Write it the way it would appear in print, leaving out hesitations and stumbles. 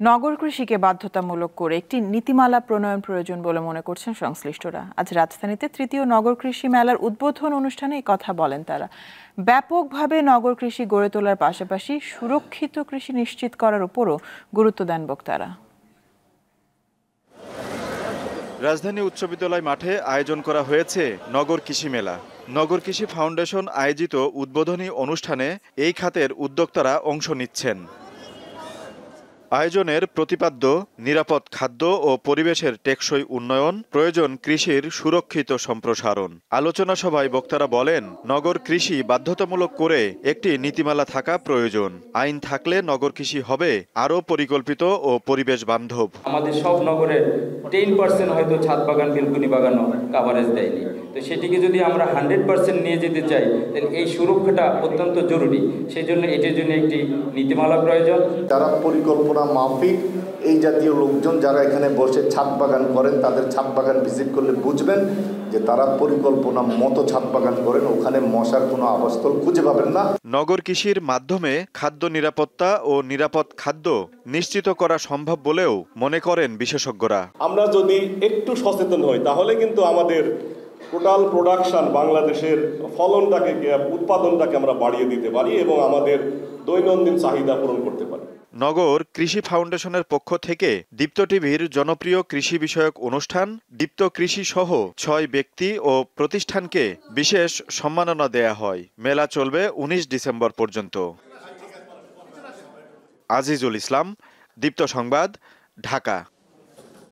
নগর কৃষিকে বাধ্যতামূলক করে একটি নীতিমালা প্রণয়ন প্রয়োজন বলে মনে করছেন সংশ্লিষ্টরা। আজ রাজধানীতে তৃতীয় নগর কৃষি মেলার উদ্বোধন অনুষ্ঠানে এই কথা বলেন তারা। ব্যাপকভাবে নগর কৃষি গড়ে তোলার পাশাপাশি সুরক্ষিত কৃষি নিশ্চিত করার উপরও গুরুত্ব দেন বক্তারা। রাজধানী উচ্চ বিদ্যালয় মাঠে আয়োজন করা হয়েছে নগর কৃষি মেলা। নগর কৃষি ফাউন্ডেশন আয়োজিত উদ্বোধনী অনুষ্ঠানে এই খাতের উদ্যোক্তারা অংশ নিচ্ছেন। আয়োজনের প্রতিপাদ্য নিরাপদ খাদ্য ও পরিবেশের টেকসই উন্নয়ন, প্রয়োজন কৃষির সুরক্ষিত সম্প্রসারণ। আলোচনা সভায় বক্তারা বলেন, নগর কৃষি বাধ্যতামূলক করে একটি নীতিমালা থাকা প্রয়োজন। আইন থাকলে নগর কৃষি হবে আরও পরিকল্পিত ও পরিবেশ বান্ধব। আমাদের সব নগরে 10% হয়তো ছাদ বাগান বেলকুনি বাগানও কাভারেজ দেয়নি। তো সেটিকে যদি আমরা 100% নিয়ে যেতে চাই, তাহলে এই সুরক্ষাটা অত্যন্ত জরুরি। সেই জন্য এটির জন্য একটি নীতিমালা প্রয়োজন। যারা পরিকল্পনা মাফিক এই জাতীয় লোকজন যারা এখানে বসে ছাদ বাগান করেন, তাদের ছাদ বাগান ভিজিট করলে বুঝবেন যে তারা পরিকল্পনা মতো ছাদ বাগান করেন, ওখানে মশার কোনো আবাসস্থল খুঁজে পাবেন না। নগর কৃষির মাধ্যমে খাদ্য নিরাপত্তা ও নিরাপদ খাদ্য নিশ্চিত করা সম্ভব বলেও মনে করেন বিশেষজ্ঞরা। আমরা যদি একটু সচেতন হই তাহলে কিন্তু আমাদের টোটাল প্রোডাকশন, বাংলাদেশের ফলনটাকে, উৎপাদনটাকে আমরা বাড়িয়ে দিতে পারি এবং আমাদের দৈনন্দিন চাহিদা পূরণ করতে পারি। নগর কৃষি ফাউন্ডেশনের পক্ষ থেকে দীপ্ত টিভির জনপ্রিয় কৃষি বিষয়ক অনুষ্ঠান দীপ্ত কৃষি সহ 6 ব্যক্তি ও প্রতিষ্ঠানকে বিশেষ সম্মাননা দেয়া হয়। মেলা চলবে 19 ডিসেম্বর পর্যন্ত। আজিজুল ইসলাম, দীপ্ত সংবাদ, ঢাকা।